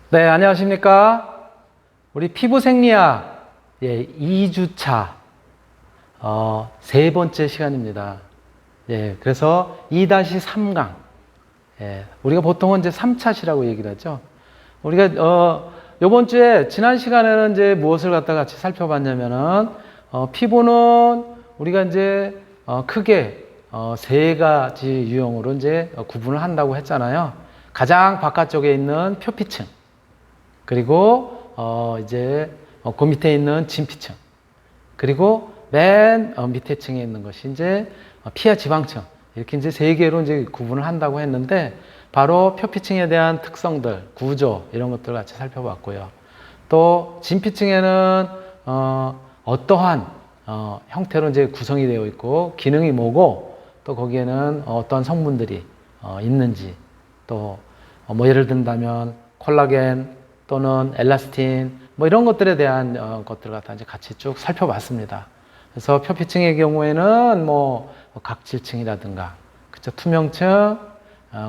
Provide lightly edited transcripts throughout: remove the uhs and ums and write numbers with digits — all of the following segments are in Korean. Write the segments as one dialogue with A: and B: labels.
A: 네, 안녕하십니까. 우리 피부생리학 2주차 세 번째 시간입니다. 그래서 2-3강. 우리가 보통은 이제 3차시라고 얘기를 하죠. 우리가 요번 주에 지난 시간에는 이제 무엇을 갖다 같이 살펴봤냐면은 피부는 우리가 이제 크게 세 가지 유형으로 이제 구분을 한다고 했잖아요. 가장 바깥쪽에 있는 표피층, 그리고 이제 그 밑에 있는 진피층, 그리고 맨 밑에 층에 있는 것이 이제 피하 지방층, 이렇게 이제 세 개로 이제 구분을 한다고 했는데, 바로 표피층에 대한 특성들, 구조 이런 것들을 같이 살펴봤고요. 또 진피층에는 어떠한 형태로 이제 구성이 되어 있고 기능이 뭐고, 또 거기에는 어떤 성분들이 있는지, 또 뭐 예를 든다면 콜라겐 또는 엘라스틴 뭐 이런 것들에 대한 것들 갖다 이제 같이 쭉 살펴봤습니다. 그래서 표피층의 경우에는 뭐 각질층이라든가, 그쵸, 투명층,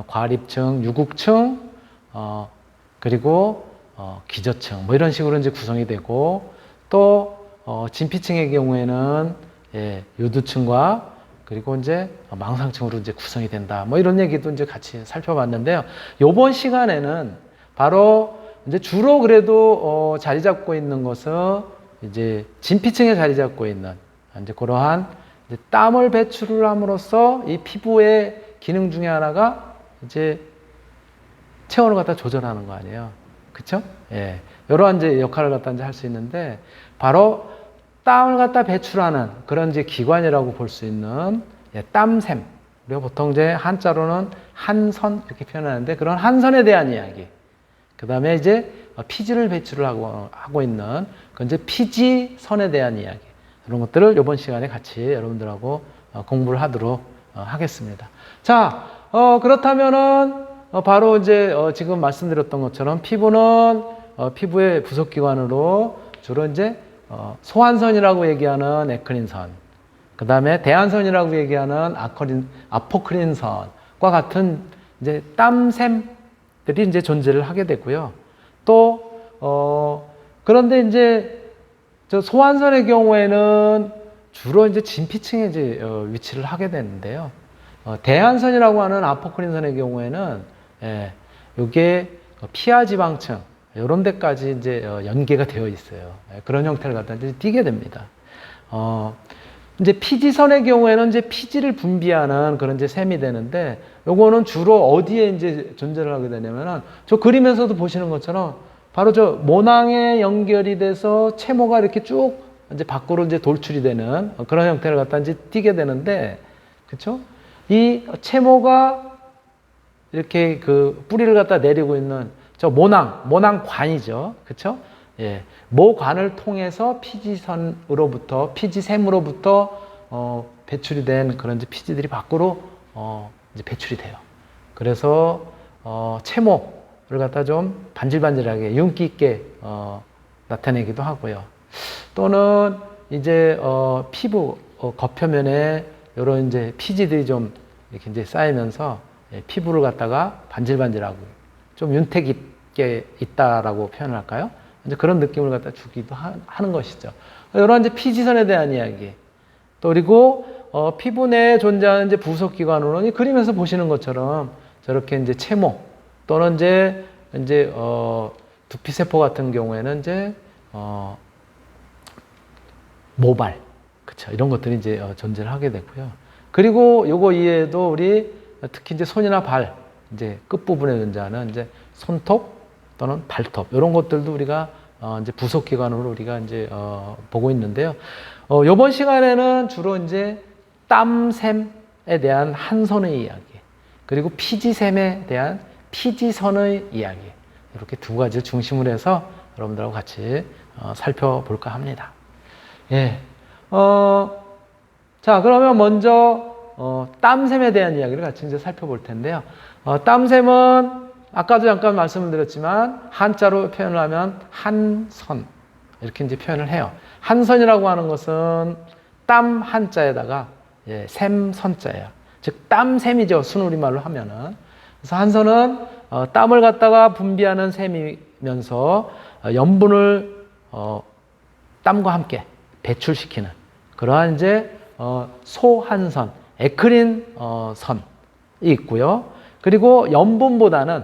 A: 과립층, 유국층, 그리고 기저층 뭐 이런 식으로 이제 구성이 되고, 또 진피층의 경우에는 요두층과 그리고 이제 망상층으로 이제 구성이 된다. 뭐 이런 얘기도 이제 같이 살펴봤는데요. 요번 시간에는 바로 이제 주로 그래도 자리 잡고 있는 것은 이제 진피층에 자리 잡고 있는 이제 그러한 이제 땀을 배출을 함으로써 이 피부의 기능 중에 하나가 이제 체온을 갖다 조절하는 거 아니에요. 그쵸? 이러한 이제 역할을 갖다 이제 할 수 있는데, 바로 땀을 갖다 배출하는 그런 이제 기관이라고 볼 수 있는 땀샘. 우리가 보통 이제 한자로는 한선 이렇게 표현하는데, 그런 한선에 대한 이야기. 그 다음에 이제 피지를 배출을 하고 있는 그 이제 피지선에 대한 이야기. 이런 것들을 이번 시간에 같이 여러분들하고 공부를 하도록 하겠습니다. 자, 그렇다면은 바로 이제 지금 말씀드렸던 것처럼 피부는 피부의 부속기관으로 주로 이제 소환선이라고 얘기하는 에크린선, 그 다음에 대안선이라고 얘기하는 아포크린선과 같은 이제 땀샘들이 이제 존재를 하게 되고요. 또 그런데 이제 저 소환선의 경우에는 주로 이제 진피층에 이제 위치를 하게 되는데요. 대안선이라고 하는 아포크린선의 경우에는 이게 피하 지방층 이런 데까지 이제 연계가 되어 있어요. 그런 형태를 갖다 이제 띠게 됩니다. 이제 피지선의 경우에는 이제 피지를 분비하는 그런 이제 샘이 되는데, 요거는 주로 어디에 이제 존재를 하게 되냐면은, 저 그림에서도 보시는 것처럼 바로 저 모낭에 연결이 돼서 채모가 이렇게 쭉 이제 밖으로 이제 돌출이 되는 그런 형태를 갖다 이제 띠게 되는데, 그쵸? 이 채모가 이렇게 그 뿌리를 갖다 내리고 있는 저 모낭관이죠. 그쵸? 모관을 통해서 피지선으로부터, 피지샘으로부터 배출이 된 그런 이제 피지들이 밖으로 이제 배출이 돼요. 그래서 채모를 갖다 좀 반질반질하게 윤기 있게 나타내기도 하고요. 또는 이제 피부 겉표면에 이런 이제 피지들이 좀 이렇게 이제 쌓이면서 피부를 갖다가 반질반질하고 좀 윤택 있게 있다라고 표현을 할까요? 이제 그런 느낌을 갖다 주기도 하는 것이죠. 이런 이제 피지선에 대한 이야기. 또 그리고 피부 내에 존재하는 이제 부속기관으로는 이 그림에서 보시는 것처럼 저렇게 이제 채모 또는 이제 두피세포 같은 경우에는 이제 모발, 그쵸, 이런 것들이 이제 존재를 하게 되고요. 그리고 요거 이외에도 우리 특히 이제 손이나 발 이제 끝부분에 존재하는 이제 손톱 또는 발톱, 이런 것들도 우리가 이제 부속기관으로 우리가 이제 보고 있는데요. 이번 시간에는 주로 이제 땀샘에 대한 한선의 이야기, 그리고 피지샘에 대한 피지선의 이야기, 이렇게 두 가지를 중심으로 해서 여러분들하고 같이 살펴볼까 합니다. 자, 그러면 먼저 땀샘에 대한 이야기를 같이 이제 살펴볼 텐데요. 땀샘은 아까도 잠깐 말씀을 드렸지만 한자로 표현을 하면 한선 이렇게 이제 표현을 해요. 한선이라고 하는 것은 땀 한자에다가 샘 선자예요. 즉 땀샘이죠. 순우리말로 하면은. 그래서 한선은 땀을 갖다가 분비하는 샘이 끓이면서 염분을 땀과 함께 배출시키는 그러한 이제 소한선, 에크린 선이 있고요. 그리고 염분보다는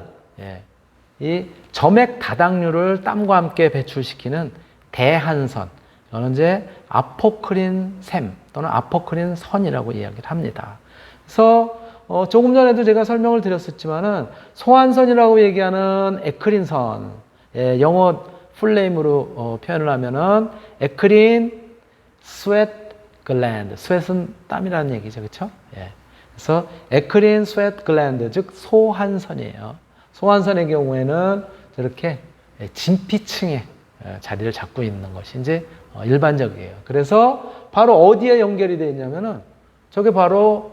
A: 이 점액 다당류를 땀과 함께 배출시키는 대한선, 이거는 이제 아포크린샘 또는 아포크린선이라고 이야기를 합니다. 그래서 조금 전에도 제가 설명을 드렸었지만은 소한선이라고 얘기하는 에크린선, 영어 풀네임으로 표현을 하면은 에크린 스웨트 글랜드, 스웨트는 땀이라는 얘기죠, 그렇죠? 그래서 에크린 스웨트 글랜드, 즉 소한선이에요. 소한선의 경우에는 저렇게 진피층에 자리를 잡고 있는 것이 이제 일반적이에요. 그래서 바로 어디에 연결이 되어 있냐면은 저게 바로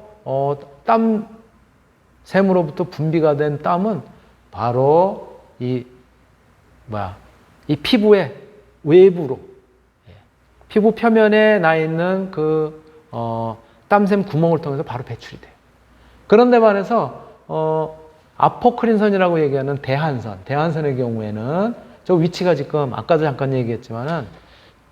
A: 땀샘으로부터 분비가 된 땀은 바로 이 피부의 외부로, 피부 표면에 나 있는 그 땀샘 구멍을 통해서 바로 배출이 돼요. 그런데 반해서 아포크린선이라고 얘기하는 대한선의 경우에는 저 위치가 지금 아까도 잠깐 얘기했지만은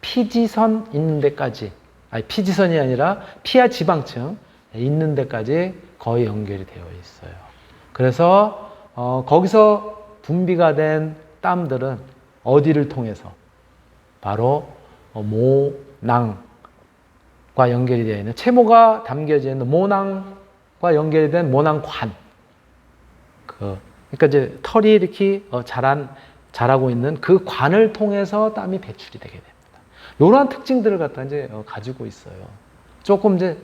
A: 피지선 있는 데까지, 아니 피지선이 아니라 피하 지방층 있는 데까지 거의 연결이 되어 있어요. 그래서 거기서 분비가 된 땀들은 어디를 통해서 바로 모낭과 연결이 되어 있는, 채모가 담겨져 있는 모낭과 연결이 된 모낭관, 그러니까 이제 털이 이렇게 자라고 있는 그 관을 통해서 땀이 배출이 되게 됩니다. 이러한 특징들을 갖다 이제 가지고 있어요. 조금 이제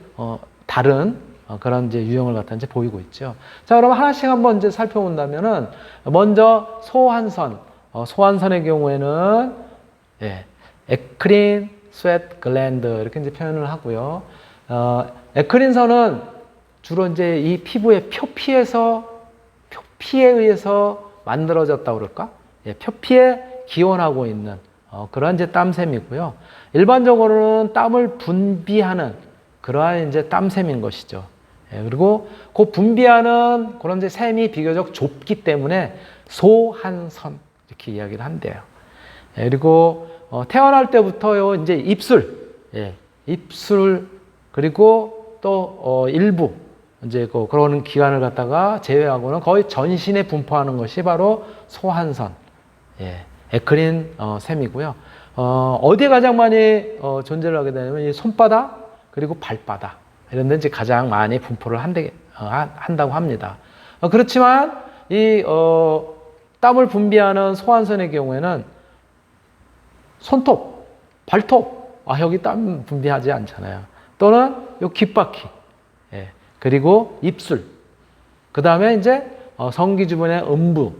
A: 다른 그런 이제 유형을 갖다 이제 보이고 있죠. 자, 그럼 하나씩 한번 이제 살펴본다면은 먼저 소한선, 소한선의 경우에는 에크린 스웨트 글랜드 이렇게 이제 표현을 하고요. 에크린선은 주로 이제 이 피부의 표피에 의해서 만들어졌다고 그럴까? 표피에 기원하고 있는 그런 이제 땀샘이고요. 일반적으로는 땀을 분비하는 그러한 이제 땀샘인 것이죠. 그리고 그 분비하는 그런 이제 샘이 비교적 좁기 때문에 소한선 이렇게 이야기를 한대요. 그리고 태어날 때부터요 이제 입술 그리고 또 일부 이제 그런 기관을 갖다가 제외하고는 거의 전신에 분포하는 것이 바로 소한선, 에크린 샘이고요. 어디에 가장 많이 존재를 하게 되냐면 이 손바닥 그리고 발바닥 이런 데 이제 가장 많이 분포를 한다고 합니다. 그렇지만 이 땀을 분비하는 소한선의 경우에는 손톱, 발톱, 여기 땀 분비하지 않잖아요. 또는 요 귓바퀴, 그리고 입술, 그 다음에 이제 성기 주변의 음부,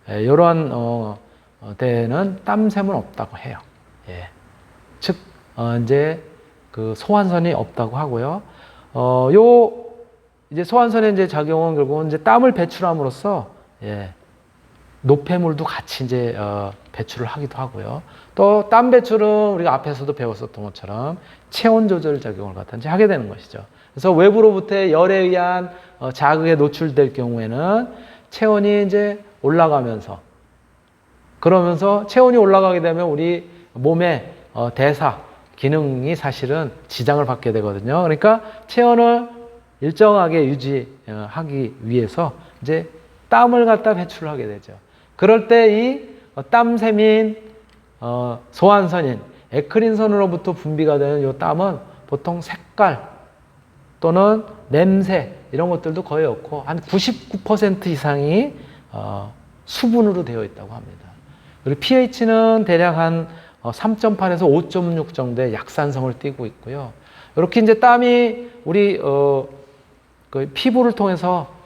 A: 이런 데에는 땀샘은 없다고 해요. 즉 이제 그 소한선이 없다고 하고요. 이제 소한선의 이제 작용은 결국은 이제 땀을 배출함으로써 노폐물도 같이 이제 배출을 하기도 하고요. 또 땀 배출은 우리가 앞에서도 배웠었던 것처럼 체온 조절 작용을 갖다 이제 하게 되는 것이죠. 그래서 외부로부터의 열에 의한 자극에 노출될 경우에는 체온이 이제 올라가면서, 그러면서 체온이 올라가게 되면 우리 몸의 대사 기능이 사실은 지장을 받게 되거든요. 그러니까 체온을 일정하게 유지하기 위해서 이제 땀을 갖다 배출하게 되죠. 그럴 때 이 땀샘인 소한선인 에크린선으로부터 분비가 되는 이 땀은 보통 색깔 또는 냄새 이런 것들도 거의 없고 한 99% 이상이 수분으로 되어 있다고 합니다. 그리고 pH는 대략 한 3.8에서 5.6 정도의 약산성을 띠고 있고요. 이렇게 이제 땀이 우리 그 피부를 통해서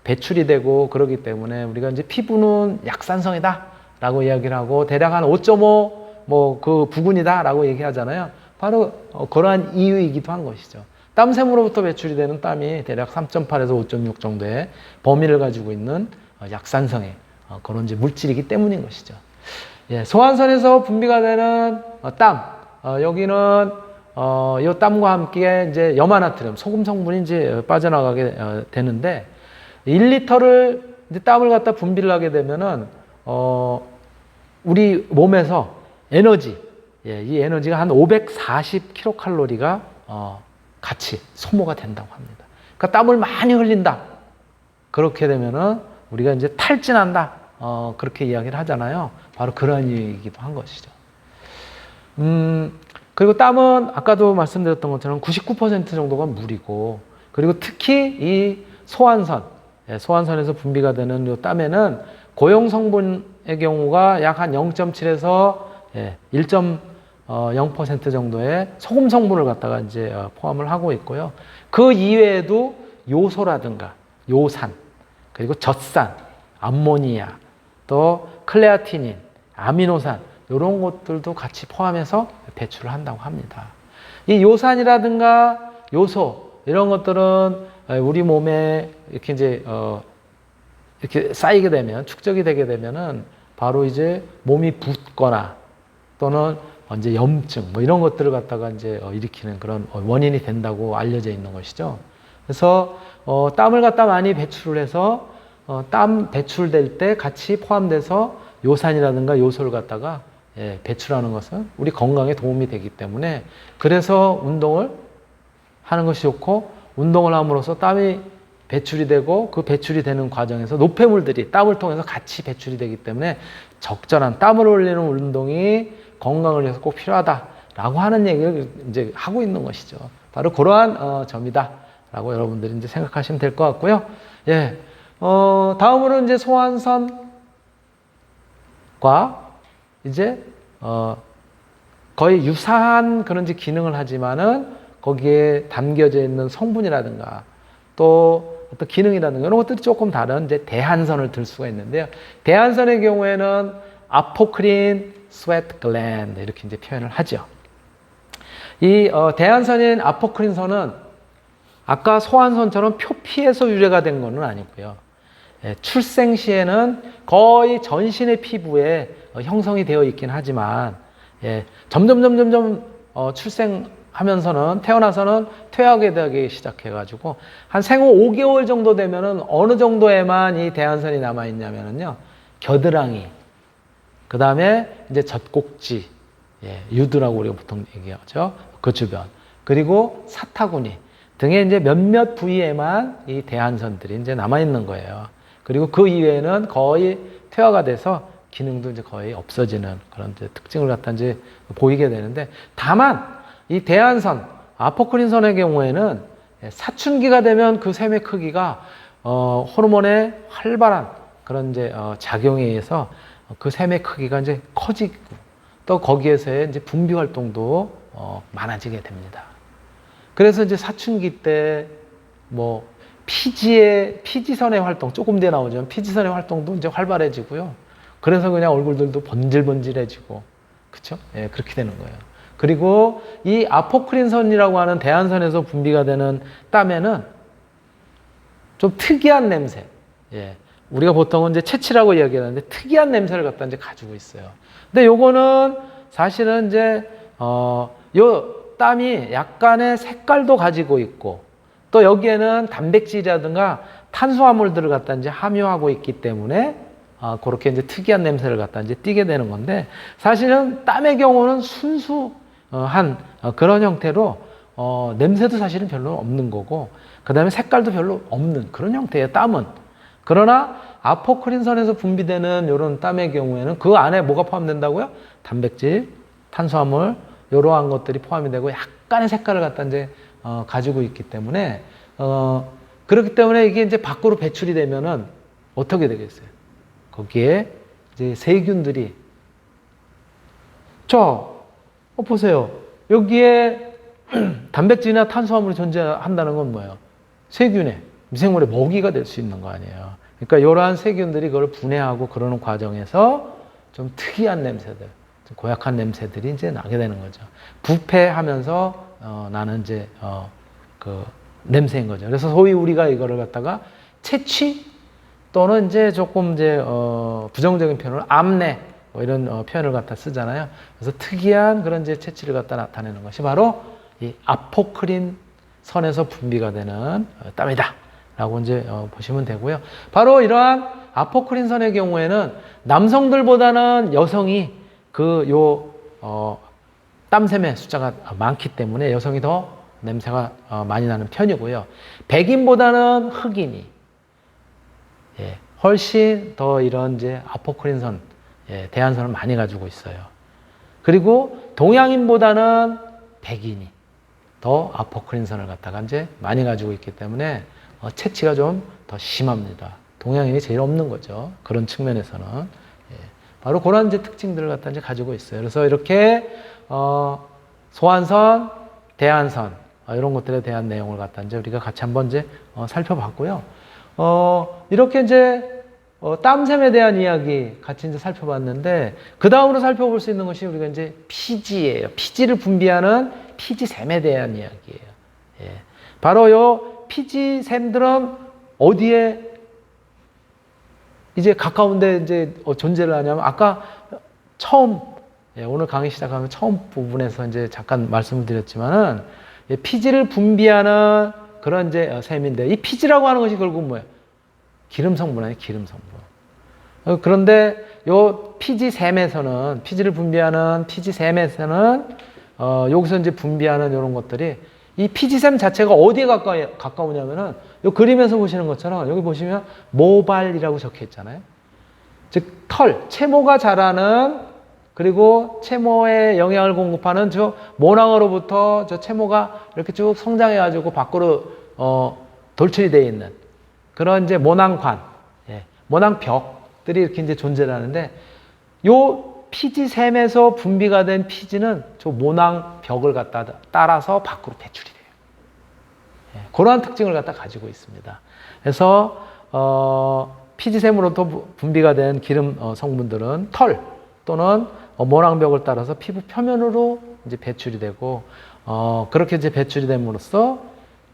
A: 배출이 되고 그러기 때문에 우리가 이제 피부는 약산성이다라고 이야기를 하고 대략 한 5.5 그 부근이다라고 얘기하잖아요. 바로 그러한 이유이기도 한 것이죠. 땀샘으로부터 배출이 되는 땀이 대략 3.8에서 5.6 정도의 범위를 가지고 있는 약산성의 그런 이제 물질이기 때문인 것이죠. 소한선에서 분비가 되는 땀, 여기는 이 땀과 함께 이제 염화나트륨, 소금 성분이 이제 빠져나가게 되는데 1리터를 이제 땀을 갖다 분비를 하게 되면은 우리 몸에서 에너지, 이 에너지가 한 540kcal가 같이 소모가 된다고 합니다. 그러니까 땀을 많이 흘린다. 그렇게 되면은 우리가 이제 탈진한다. 그렇게 이야기를 하잖아요. 바로 그런 얘기이기도 한 것이죠. 그리고 땀은 아까도 말씀드렸던 것처럼 99% 정도가 물이고, 그리고 특히 이 소환선, 소환선에서 분비가 되는 이 땀에는 고용 성분의 경우가 약 한 0.7에서 1.0% 정도의 소금 성분을 갖다가 이제 포함을 하고 있고요. 그 이외에도 요소라든가 요산, 그리고 젖산, 암모니아, 또 클레아티닌, 아미노산 이런 것들도 같이 포함해서 배출을 한다고 합니다. 이 요산이라든가 요소 이런 것들은 우리 몸에 이렇게 이제 이렇게 쌓이게 되면, 축적이 되게 되면은 바로 이제 몸이 붓거나 또는 이제 염증 뭐 이런 것들을 갖다가 이제 일으키는 그런 원인이 된다고 알려져 있는 것이죠. 그래서 땀을 갖다 많이 배출을 해서 땀 배출될 때 같이 포함돼서 요산이라든가 요소를 갖다가 배출하는 것은 우리 건강에 도움이 되기 때문에, 그래서 운동을 하는 것이 좋고, 운동을 함으로써 땀이 배출이 되고 그 배출이 되는 과정에서 노폐물들이 땀을 통해서 같이 배출이 되기 때문에 적절한 땀을 흘리는 운동이 건강을 위해서 꼭 필요하다라고 하는 얘기를 이제 하고 있는 것이죠. 바로 그러한 점이다라고 여러분들이 이제 생각하시면 될 것 같고요. 예. 다음으로 이제 소환선과 이제 거의 유사한 그런 이제 기능을 하지만은 거기에 담겨져 있는 성분이라든가 또 어떤 기능이라든가 이런 것들이 조금 다른 이제 대한선을 들 수가 있는데요. 대한선의 경우에는 아포크린 스웨트 글랜드 이렇게 이제 표현을 하죠. 이 대한선인 아포크린선은 아까 소환선처럼 표피에서 유래가 된 것은 아니고요. 출생 시에는 거의 전신의 피부에 형성이 되어 있긴 하지만 점점 출생하면서는, 태어나서는 퇴화하게 되기 시작해가지고 한 생후 5개월 정도 되면은 어느 정도에만 이 대한선이 남아 있냐면은요, 겨드랑이, 그 다음에 이제 젖꼭지, 유두라고 우리가 보통 얘기하죠. 그 주변, 그리고 사타구니 등의 이제 몇몇 부위에만 이 대한선들이 이제 남아 있는 거예요. 그리고 그 이외에는 거의 퇴화가 돼서 기능도 이제 거의 없어지는 그런 이제 특징을 갖다 이제 보이게 되는데, 다만 이 대한선, 아포크린선의 경우에는 사춘기가 되면 그 샘의 크기가 호르몬의 활발한 그런 이제 작용에 의해서 그 샘의 크기가 이제 커지고, 또 거기에서의 이제 분비 활동도 많아지게 됩니다. 그래서 이제 사춘기 때 뭐 피지선의 활동, 조금 뒤에 나오지만 피지선의 활동도 이제 활발해지고요. 그래서 그냥 얼굴들도 번질번질해지고, 그쵸? 예, 그렇게 되는 거예요. 그리고 이 아포크린선이라고 하는 대한선에서 분비가 되는 땀에는 좀 특이한 냄새, 우리가 보통은 이제 채취라고 이야기하는데 특이한 냄새를 갖다 이제 가지고 있어요. 근데 요거는 사실은 이제 요 땀이 약간의 색깔도 가지고 있고, 또 여기에는 단백질이라든가 탄수화물들을 갖다 이제 함유하고 있기 때문에 그렇게 이제 특이한 냄새를 갖다 이제 띠게 되는 건데, 사실은 땀의 경우는 순수한 그런 형태로 냄새도 사실은 별로 없는 거고, 그 다음에 색깔도 별로 없는 그런 형태의 땀은. 그러나 아포크린선에서 분비되는 이런 땀의 경우에는 그 안에 뭐가 포함된다고요? 단백질, 탄수화물 이러한 것들이 포함이 되고 약간의 색깔을 갖다 이제 가지고 있기 때문에 그렇기 때문에 이게 이제 밖으로 배출이 되면은 어떻게 되겠어요? 거기에 이제 세균들이 보세요. 여기에 단백질이나 탄수화물이 존재한다는 건 뭐예요? 세균의, 미생물의 먹이가 될 수 있는 거 아니에요. 그러니까 이러한 세균들이 그걸 분해하고 그러는 과정에서 좀 특이한 냄새들, 좀 고약한 냄새들이 이제 나게 되는 거죠. 부패하면서 나는 이제 그 냄새인 거죠. 그래서 소위 우리가 이거를 갖다가 채취 또는 이제 조금 이제 부정적인 표현으로 암내 뭐 이런 표현을 갖다 쓰잖아요. 그래서 특이한 그런 이제 채취를 갖다 나타내는 것이 바로 이 아포크린 선에서 분비가 되는 땀이다라고 이제 보시면 되고요. 바로 이러한 아포크린선의 경우에는 남성들보다는 여성이 땀샘의 숫자가 많기 때문에 여성이 더 냄새가 많이 나는 편이고요. 백인보다는 흑인이 훨씬 더 이런 이제 아포크린선, 대한선을 많이 가지고 있어요. 그리고 동양인보다는 백인이 더 아포크린선을 갖다가 이제 많이 가지고 있기 때문에 채취가 좀 더 심합니다. 동양인이 제일 없는 거죠. 그런 측면에서는. 바로 그런 이제 특징들을 갖다 이제 가지고 있어요. 그래서 이렇게, 소환선, 대한선, 이런 것들에 대한 내용을 갖다 이제 우리가 같이 한번 이제 살펴봤고요. 이렇게 이제 땀샘에 대한 이야기 같이 이제 살펴봤는데, 그 다음으로 살펴볼 수 있는 것이 우리가 이제 피지예요. 피지를 분비하는 피지샘에 대한 이야기예요. 바로 요 피지샘들은 어디에 이제 가까운데 이제 존재를 하냐면, 아까 처음, 오늘 강의 시작하면 처음 부분에서 이제 잠깐 말씀을 드렸지만은, 피지를 분비하는 그런 이제 샘인데, 이 피지라고 하는 것이 결국 뭐예요? 기름 성분 아니에요, 기름 성분. 그런데 요 피지샘에서는, 피지를 분비하는 피지샘에서는, 여기서 이제 분비하는 이런 것들이, 이 피지샘 자체가 어디에 가까우냐면은, 요 그림에서 보시는 것처럼, 여기 보시면 모발이라고 적혀 있잖아요. 즉, 채모가 자라는, 그리고 채모에 영양을 공급하는 저 모낭으로부터 저 채모가 이렇게 쭉 성장해가지고 밖으로, 돌출이 되어 있는 그런 이제 모낭관, 모낭벽들이 이렇게 이제 존재를 하는데, 요 피지샘에서 분비가 된 피지는 저 모낭벽을 갖다 따라서 밖으로 배출이 돼요. 그러한 특징을 갖다 가지고 있습니다. 그래서 피지샘으로부터 분비가 된 기름 성분들은 털 또는 모낭벽을 따라서 피부 표면으로 이제 배출이 되고, 그렇게 이제 배출이 됨으로써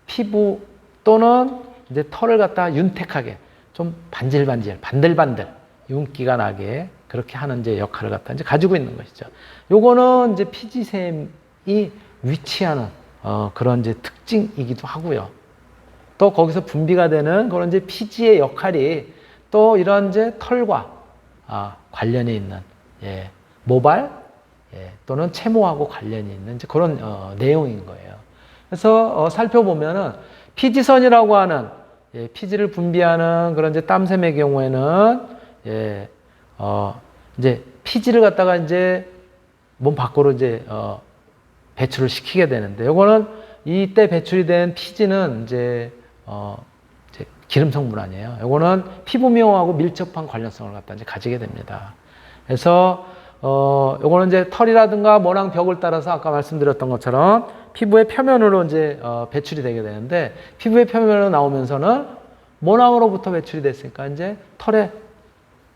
A: 피부 또는 이제 털을 갖다 윤택하게 좀 반질반질, 반들반들, 윤기가 나게 그렇게 하는 이제 역할을 갖다 이제 가지고 있는 것이죠. 요거는 이제 피지샘이 위치하는 그런 이제 특징이기도 하고요. 또 거기서 분비가 되는 그런 이제 피지의 역할이 또 이런 이제 털과 관련이 있는 모발 또는 채모하고 관련이 있는 이제 그런 내용인 거예요. 그래서 살펴보면은 피지선이라고 하는 피지를 분비하는 그런 이제 땀샘의 경우에는 이제 피지를 갖다가 이제 몸 밖으로 이제 배출을 시키게 되는데, 요거는 이때 배출이 된 피지는 이제 기름 성분 아니에요. 요거는 피부 미용하고 밀접한 관련성을 갖다 이제 가지게 됩니다. 그래서 요거는 이제 털이라든가 모낭벽을 따라서 아까 말씀드렸던 것처럼 피부의 표면으로 이제 배출이 되게 되는데, 피부의 표면으로 나오면서는 모낭으로부터 배출이 됐으니까 이제 털에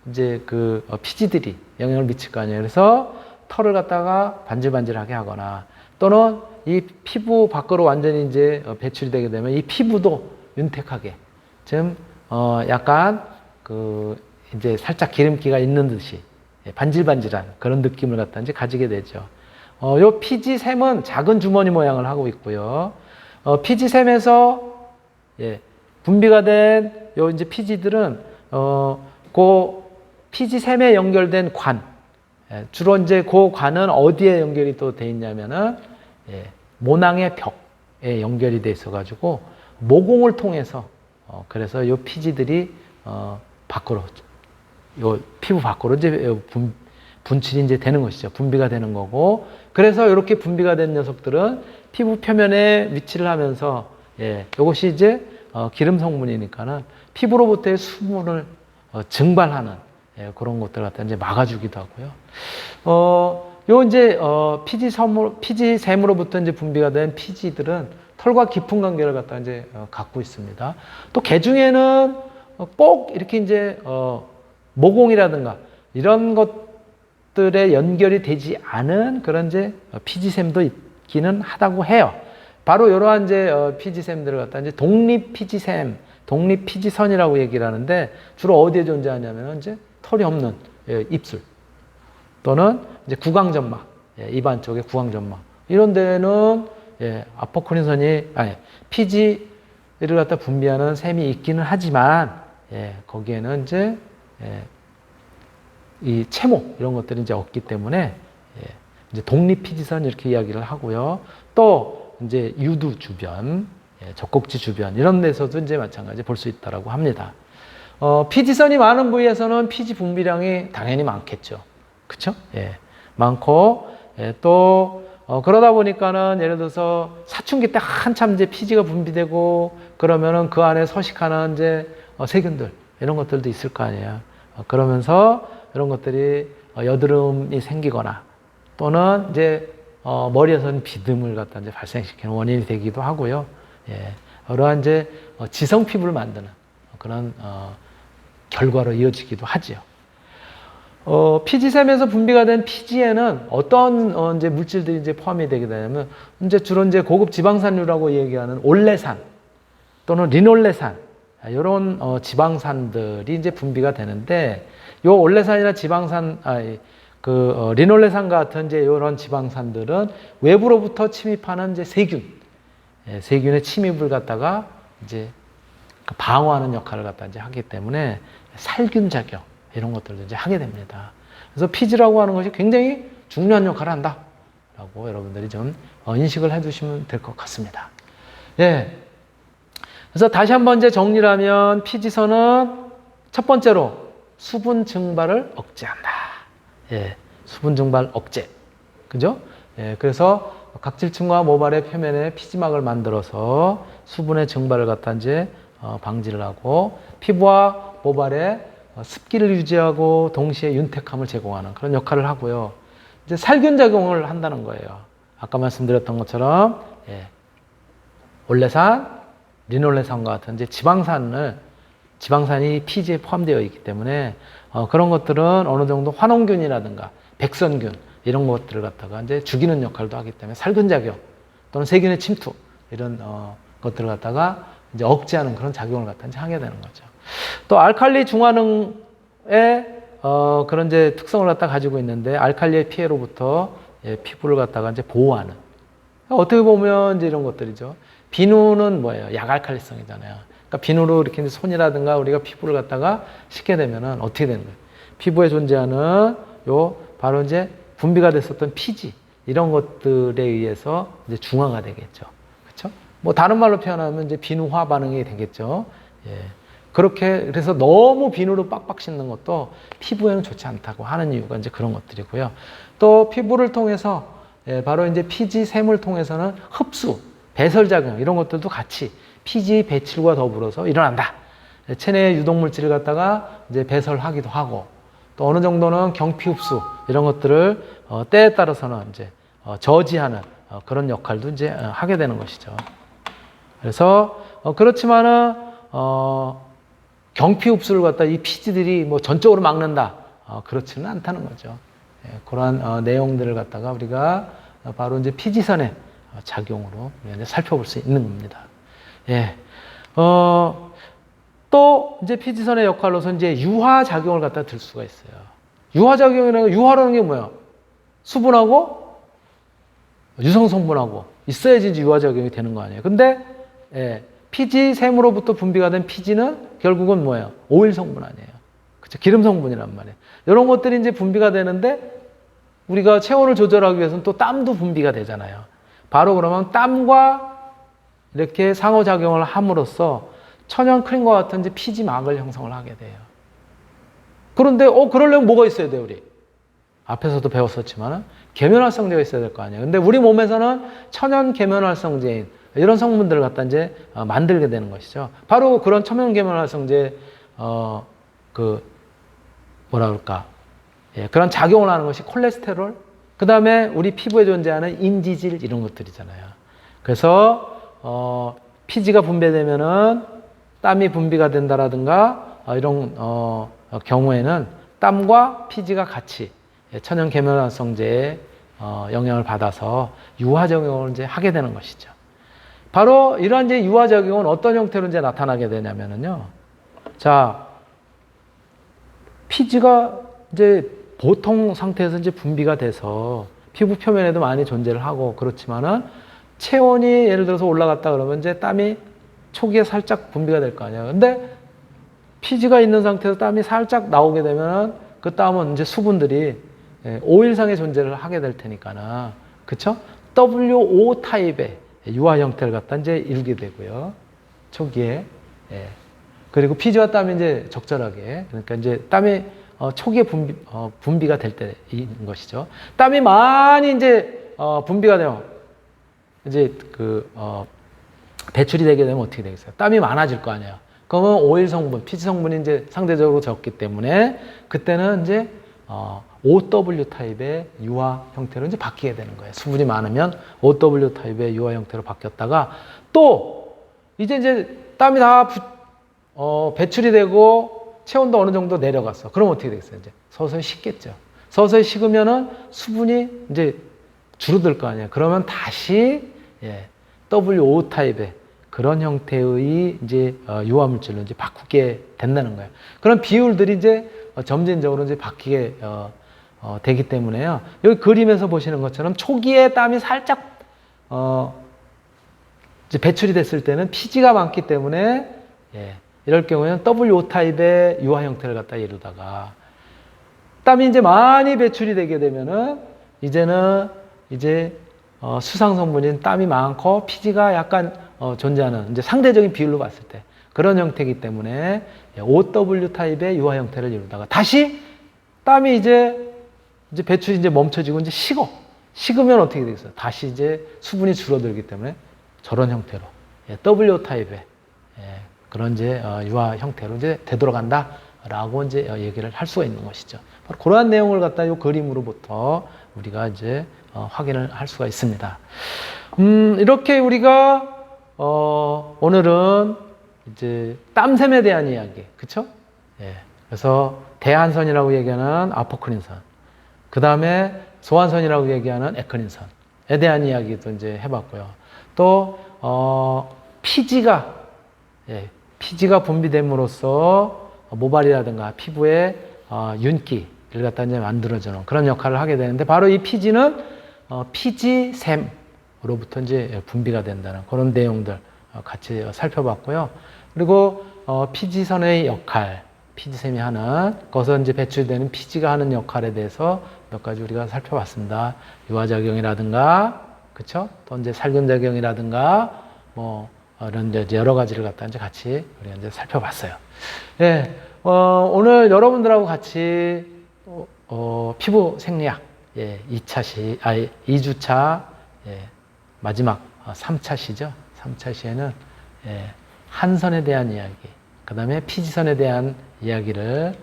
A: 이제 그 피지들이 영향을 미칠 거 아니에요. 그래서 털을 갖다가 반질반질하게 하거나, 또는 이 피부 밖으로 완전히 이제 배출이 되게 되면 이 피부도 윤택하게, 좀 약간 그 이제 살짝 기름기가 있는 듯이 반질반질한 그런 느낌을 갖다 이제 가지게 되죠. 요 피지샘은 작은 주머니 모양을 하고 있고요. 피지샘에서 분비가 된 요 이제 피지들은 그 피지샘에 연결된 관, 주로 이제 그 관은 어디에 연결이 또 돼 있냐면은 모낭의 벽에 연결이 돼 있어가지고 모공을 통해서 그래서 요 피지들이 밖으로, 요 피부 밖으로 이제 분출이 이제 되는 것이죠. 분비가 되는 거고, 그래서 이렇게 분비가 된 녀석들은 피부 표면에 위치를 하면서 이것이 이제 기름 성분이니까는 피부로부터의 수분을 증발하는 그런 것들 갖다 이제 막아주기도 하고요. 요 이제 피지샘으로부터 이제 분비가 된 피지들은 털과 깊은 관계를 갖다 이제 갖고 있습니다. 또 개 중에는 꼭 이렇게 이제 모공이라든가 이런 것들에 연결이 되지 않은 그런 이제 피지샘도 있기는 하다고 해요. 바로 이러한 이제 피지샘들을 갖다 이제 독립피지샘, 독립피지선이라고 얘기를 하는데, 주로 어디에 존재하냐면 이제 털이 없는 입술 또는 이제 구강점막, 입안 쪽에 구강점막, 이런 데는 아포크린선이 피지를 갖다 분비하는 샘이 있기는 하지만 거기에는 이제 예, 이 체목 이런 것들이 이제 없기 때문에 예, 이제 독립피지선 이렇게 이야기를 하고요. 또 이제 유두 주변, 예, 젖꼭지 주변 이런 데서도 이제 마찬가지 볼 수 있다라고 합니다. 피지선이 많은 부위에서는 피지 분비량이 당연히 많겠죠. 그렇죠? 예, 많고 예, 또 그러다 보니까는 예를 들어서 사춘기 때 한참 이제 피지가 분비되고 그러면은 그 안에 서식하는 이제 세균들 이런 것들도 있을 거 아니에요. 그러면서 이런 것들이 여드름이 생기거나 또는 이제 머리에서는 비듬을 갖다 이제 발생시키는 원인이 되기도 하고요. 예, 그러한 이제 지성 피부를 만드는 그런 결과로 이어지기도 하지요. 피지샘에서 분비가 된 피지에는 어떤 이제 물질들이 이제 포함이 되게 되냐면 이제 주로 이제 고급 지방산류라고 얘기하는 올레산 또는 리놀레산 이런 지방산들이 이제 분비가 되는데 요 올레산이나 지방산 리놀레산 같은 이제 이런 지방산들은 외부로부터 침입하는 이제 세균, 예, 세균의 침입을 갖다가 이제 방어하는 역할을 갖다 이제 하기 때문에 살균 작용 이런 것들도 이제 하게 됩니다. 그래서 피지라고 하는 것이 굉장히 중요한 역할을 한다라고 여러분들이 좀 인식을 해두시면 될 것 같습니다. 예. 그래서 다시 한번 이제 정리를 하면 피지선은 첫 번째로 수분 증발을 억제한다. 예. 수분 증발 억제. 그죠? 예. 그래서 각질층과 모발의 표면에 피지막을 만들어서 수분의 증발을 갖다 이제 방지를 하고 피부와 모발에 습기를 유지하고 동시에 윤택함을 제공하는 그런 역할을 하고요. 이제 살균 작용을 한다는 거예요. 아까 말씀드렸던 것처럼 예, 올레산, 리놀레산과 같은 이제 지방산이 피지에 포함되어 있기 때문에 그런 것들은 어느 정도 환원균이라든가 백선균 이런 것들을 갖다가 이제 죽이는 역할도 하기 때문에 살균 작용 또는 세균의 침투 이런 것들을 갖다가 이제 억제하는 그런 작용을 갖다 이제 하게 되는 거죠. 또 알칼리 중화능의 그런 이제 특성을 갖다 가지고 있는데 알칼리의 피해로부터 예, 피부를 갖다가 이제 보호하는 어떻게 보면 이제 이런 것들이죠. 비누는 뭐예요? 약알칼리성이잖아요. 그러니까 비누로 이렇게 손이라든가 우리가 피부를 갖다가 씻게 되면은 어떻게 되는 거예요? 피부에 존재하는 요 바로 이제 분비가 됐었던 피지 이런 것들에 의해서 이제 중화가 되겠죠. 그렇죠? 뭐 다른 말로 표현하면 이제 비누화 반응이 되겠죠. 예. 그렇게 그래서 너무 비누로 빡빡 씻는 것도 피부에는 좋지 않다고 하는 이유가 이제 그런 것들이고요. 또 피부를 통해서 예, 바로 이제 피지 샘을 통해서는 흡수, 배설 작용 이런 것들도 같이 피지 배출과 더불어서 일어난다. 체내의 유독 물질을 갖다가 이제 배설하기도 하고 또 어느 정도는 경피 흡수 이런 것들을 때에 따라서는 이제 저지하는 그런 역할도 이제 하게 되는 것이죠. 그래서 그렇지만은 경피 흡수를 갖다 이 피지들이 뭐 전적으로 막는다 그렇지는 않다는 거죠. 예, 그러한 내용들을 갖다가 우리가 바로 이제 피지선의 작용으로 이제 살펴볼 수 있는 겁니다. 예, 또 이제 피지선의 역할로서 이제 유화 작용을 갖다 들 수가 있어요. 유화 작용이라는 유화라는 게 뭐야? 수분하고 유성 성분하고 있어야지 유화 작용이 되는 거 아니에요. 근데 예, 피지 샘으로부터 분비가 된 피지는 결국은 뭐예요? 오일 성분 아니에요. 그렇죠? 기름 성분이란 말이에요. 이런 것들이 이제 분비가 되는데 우리가 체온을 조절하기 위해서는 또 땀도 분비가 되잖아요. 바로 그러면 땀과 이렇게 상호작용을 함으로써 천연 크림과 같은 이제 피지막을 형성을 하게 돼요. 그런데 그러려면 뭐가 있어야 돼요, 우리? 앞에서도 배웠었지만 계면활성제가 있어야 될 거 아니에요. 근데 우리 몸에서는 천연 계면활성제인 이런 성분들을 갖다 이제 만들게 되는 것이죠. 바로 그런 천연 계면활성제 뭐라 그럴까? 예, 그런 작용을 하는 것이 콜레스테롤, 그 다음에 우리 피부에 존재하는 인지질 이런 것들이잖아요. 그래서 피지가 분비되면은 땀이 분비가 된다라든가 이런 경우에는 땀과 피지가 같이 천연 계면활성제의 영향을 받아서 유화작용을 이제 하게 되는 것이죠. 바로 이러한 이제 유화작용은 어떤 형태로 이제 나타나게 되냐면은요. 자, 피지가 이제 보통 상태에서 이제 분비가 돼서 피부 표면에도 많이 존재를 하고 그렇지만은 체온이 예를 들어서 올라갔다 그러면 이제 땀이 초기에 살짝 분비가 될 거 아니에요. 근데 피지가 있는 상태에서 땀이 살짝 나오게 되면 그 땀은 이제 수분들이 오일상의 존재를 하게 될 테니까나, 그쵸? WO 타입의 유화 형태를 갖다 이제 이루게 되고요. 초기에. 예. 그리고 피지와 땀이 이제 적절하게, 그러니까 이제 땀이 초기에 분비가 될 때인 것이죠. 땀이 많이 이제 분비가 되면 이제 배출이 되게 되면 어떻게 되겠어요? 땀이 많아질 거 아니에요. 그러면 오일 성분, 피지 성분이 이제 상대적으로 적기 때문에 그때는 이제 OW 타입의 유화 형태로 이제 바뀌게 되는 거예요. 수분이 많으면 OW 타입의 유화 형태로 바뀌었다가 또 이제 땀이 다 배출이 되고 체온도 어느 정도 내려갔어. 그럼 어떻게 되겠어요? 이제 서서히 식겠죠. 서서히 식으면은 수분이 이제 줄어들 거 아니에요. 그러면 다시 WO 타입의 그런 형태의 이제 유화 물질로 이제 바꾸게 된다는 거예요. 그런 비율들이 이제 점진적으로 이제 바뀌게 되기 때문에요. 여기 그림에서 보시는 것처럼 초기에 땀이 살짝 이제 배출이 됐을 때는 피지가 많기 때문에 이럴 경우에는 WO 타입의 유화 형태를 갖다 이루다가 땀이 이제 많이 배출이 되게 되면은 이제는 이제 수상 성분인 땀이 많고 피지가 약간 존재하는 이제 상대적인 비율로 봤을 때 그런 형태이기 때문에 OW 타입의 유화 형태를 이루다가 다시 땀이 이제 배출이 이제 멈춰지고 이제 식으면 어떻게 되겠어요? 다시 이제 수분이 줄어들기 때문에 저런 형태로 W 타입의 그런 이제 유화 형태로 이제 되돌아간다라고 이제 얘기를 할 수가 있는 것이죠. 바로 그러한 내용을 갖다 이 그림으로부터 우리가 이제 확인을 할 수가 있습니다. 이렇게 우리가 오늘은 이제 땀샘에 대한 이야기, 그쵸? 그래서 대한선이라고 얘기하는 아포크린선, 그 다음에 소한선이라고 얘기하는 에크린선에 대한 이야기도 이제 해봤고요. 또 피지가 분비됨으로써 모발이라든가 피부에 윤기를 갖다 이제 만들어주는 그런 역할을 하게 되는데 바로 이 피지는 피지샘으로부터 이제 분비가 된다는 그런 내용들 같이 살펴봤고요. 그리고 피지선의 역할, 피지샘이 하는 거기서 이제 배출되는 피지가 하는 역할에 대해서 몇 가지 우리가 살펴봤습니다. 유화작용이라든가, 그쵸? 또 이제 살균작용이라든가, 뭐 이런 이제 여러 가지를 갖다 이제 같이 우리가 이제 살펴봤어요. 오늘 여러분들하고 같이 피부 생리학 2주차 마지막 3차 시죠. 3차 시에는 한선에 대한 이야기, 그 다음에 피지선에 대한 이야기를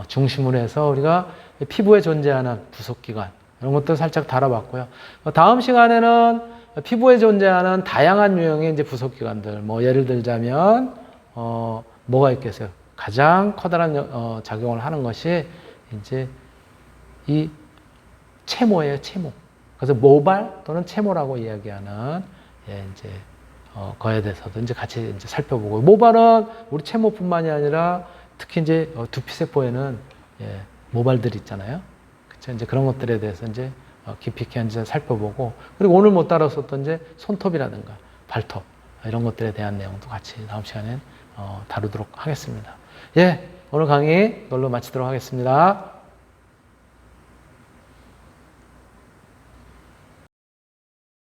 A: 중심으로 해서 우리가 피부에 존재하는 부속기관 이런 것도 살짝 다뤄봤고요. 다음 시간에는 피부에 존재하는 다양한 유형의 이제 부속기관들, 뭐 예를 들자면 뭐가 있겠어요? 가장 커다란 작용을 하는 것이 이제 이 채모예요, 채모. 그래서 모발 또는 채모라고 이야기하는 이제 거에 대해서도 이제 같이 이제 살펴보고, 모발은 우리 채모뿐만이 아니라 특히 이제 두피세포에는 모발들이 있잖아요. 그쵸? 이제 그런 것들에 대해서 이제 깊이 있게 이제 살펴보고, 그리고 오늘 못 다뤘었던 이제 손톱이라든가 발톱 이런 것들에 대한 내용도 같이 다음 시간에 다루도록 하겠습니다. 오늘 강의 이걸로 마치도록 하겠습니다.